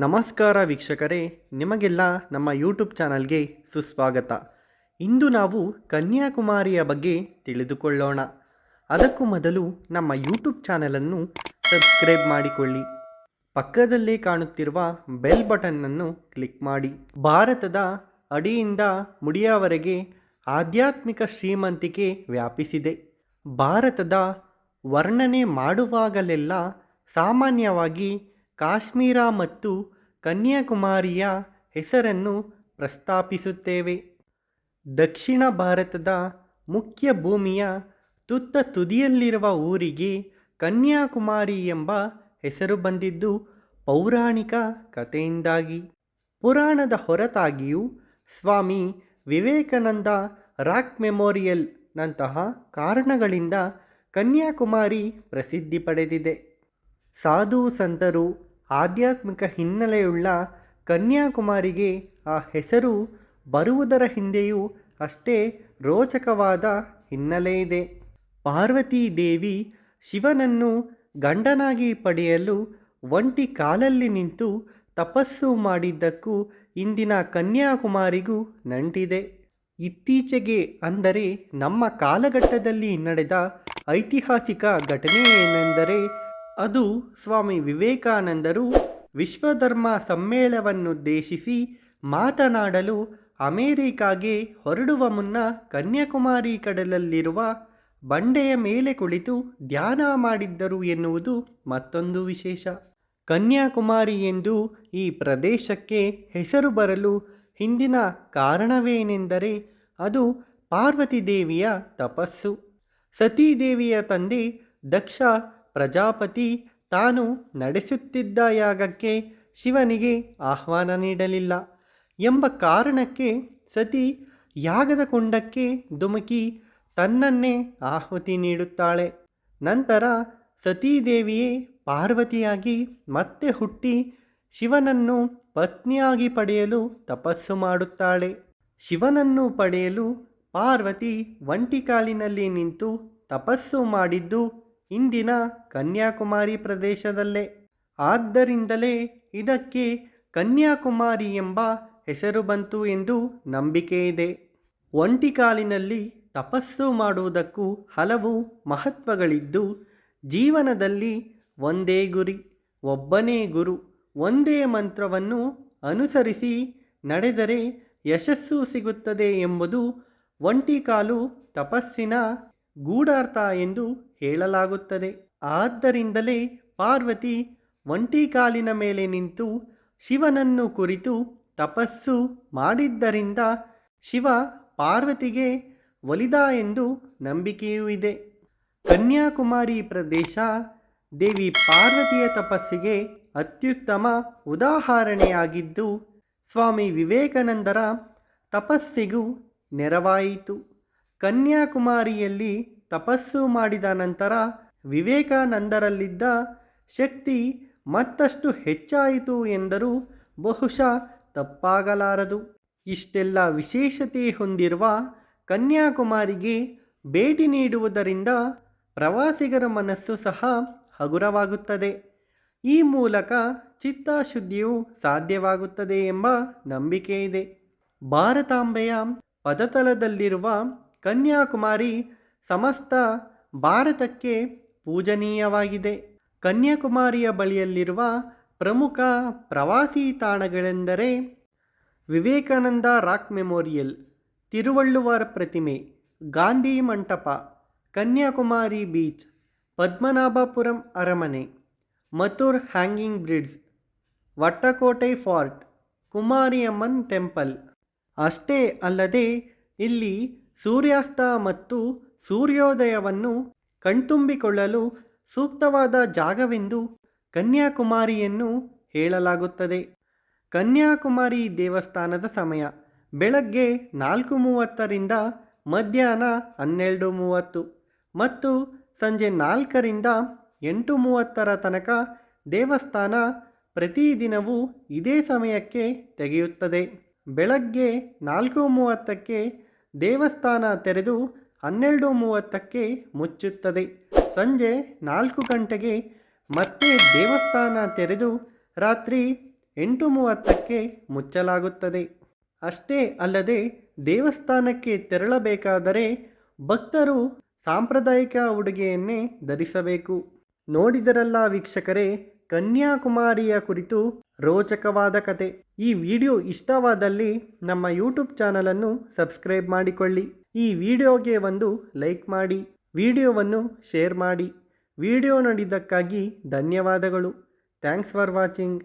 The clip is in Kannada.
ನಮಸ್ಕಾರ ವೀಕ್ಷಕರೇ, ನಿಮಗೆಲ್ಲ ನಮ್ಮ ಯೂಟ್ಯೂಬ್ ಚಾನಲ್ಗೆ ಸುಸ್ವಾಗತ. ಇಂದು ನಾವು ಕನ್ಯಾಕುಮಾರಿಯ ಬಗ್ಗೆ ತಿಳಿದುಕೊಳ್ಳೋಣ. ಅದಕ್ಕೂ ಮೊದಲು ನಮ್ಮ ಯೂಟ್ಯೂಬ್ ಚಾನಲನ್ನು ಸಬ್ಸ್ಕ್ರೈಬ್ ಮಾಡಿಕೊಳ್ಳಿ. ಪಕ್ಕದಲ್ಲೇ ಕಾಣುತ್ತಿರುವ ಬೆಲ್ ಬಟನ್ನನ್ನು ಕ್ಲಿಕ್ ಮಾಡಿ. ಭಾರತದ ಅಡಿಯಿಂದ ಮುಡಿಯವರೆಗೆ ಆಧ್ಯಾತ್ಮಿಕ ಶ್ರೀಮಂತಿಕೆ ವ್ಯಾಪಿಸಿದೆ. ಭಾರತದ ವರ್ಣನೆ ಮಾಡುವಾಗಲೆಲ್ಲ ಸಾಮಾನ್ಯವಾಗಿ ಕಾಶ್ಮೀರ ಮತ್ತು ಕನ್ಯಾಕುಮಾರಿಯ ಹೆಸರನ್ನು ಪ್ರಸ್ತಾಪಿಸುತ್ತೇವೆ. ದಕ್ಷಿಣ ಭಾರತದ ಮುಖ್ಯ ಭೂಮಿಯ ತುತ್ತ ತುದಿಯಲ್ಲಿರುವ ಊರಿಗೆ ಕನ್ಯಾಕುಮಾರಿ ಎಂಬ ಹೆಸರು ಬಂದಿದ್ದು ಪೌರಾಣಿಕ ಕಥೆಯಿಂದಾಗಿ. ಪುರಾಣದ ಹೊರತಾಗಿಯೂ ಸ್ವಾಮಿ ವಿವೇಕಾನಂದ ರಾಕ್ ಮೆಮೋರಿಯಲ್ ನಂತಹ ಕಾರಣಗಳಿಂದ ಕನ್ಯಾಕುಮಾರಿ ಪ್ರಸಿದ್ಧಿ ಪಡೆದಿದೆ. ಸಾಧು ಸಂತರು ಆಧ್ಯಾತ್ಮಿಕ ಹಿನ್ನೆಲೆಯುಳ್ಳ ಕನ್ಯಾಕುಮಾರಿಗೆ ಆ ಹೆಸರು ಬರುವುದರ ಹಿಂದೆಯೂ ಅಷ್ಟೇ ರೋಚಕವಾದ ಹಿನ್ನೆಲೆ ಇದೆ. ಪಾರ್ವತೀ ದೇವಿ ಶಿವನನ್ನು ಗಂಡನಾಗಿ ಪಡೆಯಲು ಒಂಟಿ ಕಾಲಲ್ಲಿ ನಿಂತು ತಪಸ್ಸು ಮಾಡಿದ್ದಕ್ಕೂ ಇಂದಿನ ಕನ್ಯಾಕುಮಾರಿಗೂ ನಂಟಿದೆ. ಇತ್ತೀಚೆಗೆ ಅಂದರೆ ನಮ್ಮ ಕಾಲಘಟ್ಟದಲ್ಲಿ ನಡೆದ ಐತಿಹಾಸಿಕ ಘಟನೆ ಏನೆಂದರೆ, ಅದು ಸ್ವಾಮಿ ವಿವೇಕಾನಂದರು ವಿಶ್ವಧರ್ಮ ಸಮ್ಮೇಳನವನ್ನುದ್ದೇಶಿಸಿ ಮಾತನಾಡಲು ಅಮೆರಿಕಾಗೆ ಹೊರಡುವ ಮುನ್ನ ಕನ್ಯಾಕುಮಾರಿ ಕಡಲಲ್ಲಿರುವ ಬಂಡೆಯ ಮೇಲೆ ಕುಳಿತು ಧ್ಯಾನ ಮಾಡಿದ್ದರು ಎನ್ನುವುದು ಮತ್ತೊಂದು ವಿಶೇಷ. ಕನ್ಯಾಕುಮಾರಿ ಎಂದು ಈ ಪ್ರದೇಶಕ್ಕೆ ಹೆಸರು ಬರಲು ಹಿಂದಿನ ಕಾರಣವೇನೆಂದರೆ, ಅದು ಪಾರ್ವತಿ ದೇವಿಯ ತಪಸ್ಸು. ಸತೀದೇವಿಯ ತಂದೆ ದಕ್ಷ ಪ್ರಜಾಪತಿ ತಾನು ನಡೆಸುತ್ತಿದ್ದ ಯಾಗಕ್ಕೆ ಶಿವನಿಗೆ ಆಹ್ವಾನ ನೀಡಲಿಲ್ಲ ಎಂಬ ಕಾರಣಕ್ಕೆ ಸತಿ ಯಾಗದ ಕುಂಡಕ್ಕೆ ಧುಮುಕಿ ತನ್ನನ್ನೇ ಆಹುತಿ ನೀಡುತ್ತಾಳೆ. ನಂತರ ಸತೀದೇವಿಯೇ ಪಾರ್ವತಿಯಾಗಿ ಮತ್ತೆ ಹುಟ್ಟಿ ಶಿವನನ್ನು ಪತ್ನಿಯಾಗಿ ಪಡೆಯಲು ತಪಸ್ಸು ಮಾಡುತ್ತಾಳೆ. ಶಿವನನ್ನು ಪಡೆಯಲು ಪಾರ್ವತಿ ಒಂಟಿ ಕಾಲಿನಲ್ಲಿ ನಿಂತು ತಪಸ್ಸು ಮಾಡಿದ್ದು ಇಂದಿನ ಕನ್ಯಾಕುಮಾರಿ ಪ್ರದೇಶದಲ್ಲೇ. ಆದ್ದರಿಂದಲೇ ಇದಕ್ಕೆ ಕನ್ಯಾಕುಮಾರಿ ಎಂಬ ಹೆಸರು ಬಂತು ಎಂದು ನಂಬಿಕೆ ಇದೆ. ಒಂಟಿ ಕಾಲಿನಲ್ಲಿ ತಪಸ್ಸು ಮಾಡುವುದಕ್ಕೂ ಹಲವು ಮಹತ್ವಗಳಿದ್ದು, ಜೀವನದಲ್ಲಿ ಒಂದೇ ಗುರಿ, ಒಬ್ಬನೇ ಗುರು, ಒಂದೇ ಮಂತ್ರವನ್ನು ಅನುಸರಿಸಿ ನಡೆದರೆ ಯಶಸ್ಸು ಸಿಗುತ್ತದೆ ಎಂಬುದು ಒಂಟಿ ಕಾಲು ತಪಸ್ಸಿನ ಗೂಢಾರ್ಥ ಎಂದು ಹೇಳಲಾಗುತ್ತದೆ. ಆದ್ದರಿಂದಲೇ ಪಾರ್ವತಿ ಒಂಟಿ ಕಾಲಿನ ಮೇಲೆ ನಿಂತು ಶಿವನನ್ನು ಕುರಿತು ತಪಸ್ಸು ಮಾಡಿದ್ದರಿಂದ ಶಿವ ಪಾರ್ವತಿಗೆ ಒಲಿದ ಎಂದು ನಂಬಿಕೆಯೂ ಇದೆ. ಕನ್ಯಾಕುಮಾರಿ ಪ್ರದೇಶ ದೇವಿ ಪಾರ್ವತಿಯ ತಪಸ್ಸಿಗೆ ಅತ್ಯುತ್ತಮ ಉದಾಹರಣೆಯಾಗಿದ್ದು, ಸ್ವಾಮಿ ವಿವೇಕಾನಂದರ ತಪಸ್ಸಿಗೂ ನೆರವಾಯಿತು. ಕನ್ಯಾಕುಮಾರಿಯಲ್ಲಿ ತಪಸ್ಸು ಮಾಡಿದ ನಂತರ ವಿವೇಕಾನಂದರಲ್ಲಿದ್ದ ಶಕ್ತಿ ಮತ್ತಷ್ಟು ಹೆಚ್ಚಾಯಿತು ಎಂದರೂ ಬಹುಶಃ ತಪ್ಪಾಗಲಾರದು. ಇಷ್ಟೆಲ್ಲ ವಿಶೇಷತೆ ಹೊಂದಿರುವ ಕನ್ಯಾಕುಮಾರಿಗೆ ಭೇಟಿ ನೀಡುವುದರಿಂದ ಪ್ರವಾಸಿಗರ ಮನಸ್ಸು ಸಹ ಹಗುರವಾಗುತ್ತದೆ. ಈ ಮೂಲಕ ಚಿತ್ತಶುದ್ಧಿಯು ಸಾಧ್ಯವಾಗುತ್ತದೆ ಎಂಬ ನಂಬಿಕೆ ಇದೆ. ಭಾರತಾಂಬೆಯ ಪದತಲದಲ್ಲಿರುವ ಕನ್ಯಾಕುಮಾರಿ ಸಮಸ್ತ ಭಾರತಕ್ಕೆ ಪೂಜನೀಯವಾಗಿದೆ. ಕನ್ಯಾಕುಮಾರಿಯ ಬಳಿಯಲ್ಲಿರುವ ಪ್ರಮುಖ ಪ್ರವಾಸಿ ತಾಣಗಳೆಂದರೆ ವಿವೇಕಾನಂದ ರಾಕ್ ಮೆಮೋರಿಯಲ್, ತಿರುವಳ್ಳುವರ್ ಪ್ರತಿಮೆ, ಗಾಂಧಿ ಮಂಟಪ, ಕನ್ಯಾಕುಮಾರಿ ಬೀಚ್, ಪದ್ಮನಾಭಪುರಂ ಅರಮನೆ, ಮಥುರ್ ಹ್ಯಾಂಗಿಂಗ್ ಬ್ರಿಡ್ಜ್, ವಟ್ಟಕೋಟೆ ಫಾರ್ಟ್, ಕುಮಾರಿಯಮ್ಮನ್ ಟೆಂಪಲ್. ಅಷ್ಟೇ ಅಲ್ಲದೆ ಇಲ್ಲಿ ಸೂರ್ಯಾಸ್ತ ಮತ್ತು ಸೂರ್ಯೋದಯವನ್ನು ಕಣ್ತುಂಬಿಕೊಳ್ಳಲು ಸೂಕ್ತವಾದ ಜಾಗವೆಂದು ಕನ್ಯಾಕುಮಾರಿಯನ್ನು ಹೇಳಲಾಗುತ್ತದೆ. ಕನ್ಯಾಕುಮಾರಿ ದೇವಸ್ಥಾನದ ಸಮಯ ಬೆಳಗ್ಗೆ 4:30ರಿಂದ ಮಧ್ಯಾಹ್ನ 12:30 ಮತ್ತು ಸಂಜೆ 4ರಿಂದ 8:30 ತನಕ ದೇವಸ್ಥಾನ ಪ್ರತಿದಿನವೂ ಇದೇ ಸಮಯಕ್ಕೆ ತೆಗೆಯುತ್ತದೆ. ಬೆಳಗ್ಗೆ 4:30ಕ್ಕೆ ದೇವಸ್ಥಾನ ತೆರೆದು 12:30ಕ್ಕೆ ಮುಚ್ಚುತ್ತದೆ. ಸಂಜೆ 4 ಗಂಟೆಗೆ ಮತ್ತೆ ದೇವಸ್ಥಾನ ತೆರೆದು ರಾತ್ರಿ 8:30ಕ್ಕೆ ಮುಚ್ಚಲಾಗುತ್ತದೆ. ಅಷ್ಟೇ ಅಲ್ಲದೆ ದೇವಸ್ಥಾನಕ್ಕೆ ತೆರಳಬೇಕಾದರೆ ಭಕ್ತರು ಸಾಂಪ್ರದಾಯಿಕ ಉಡುಗೆಯನ್ನೇ ಧರಿಸಬೇಕು. ನೋಡಿದರಲ್ಲ ವೀಕ್ಷಕರೇ, ಕನ್ಯಾಕುಮಾರಿಯ ಕುರಿತು ರೋಚಕವಾದ ಕತೆ. ಈ ವಿಡಿಯೋ ಇಷ್ಟವಾದಲ್ಲಿ ನಮ್ಮ ಯೂಟ್ಯೂಬ್ ಚಾನಲನ್ನು ಸಬ್ಸ್ಕ್ರೈಬ್ ಮಾಡಿಕೊಳ್ಳಿ. ಈ ವಿಡಿಯೋಗೆ ಒಂದು ಲೈಕ್ ಮಾಡಿ, ವಿಡಿಯೋವನ್ನು ಶೇರ್ ಮಾಡಿ. ವಿಡಿಯೋ ನೋಡಿದ್ದಕ್ಕಾಗಿ ಧನ್ಯವಾದಗಳು. Thanks for watching.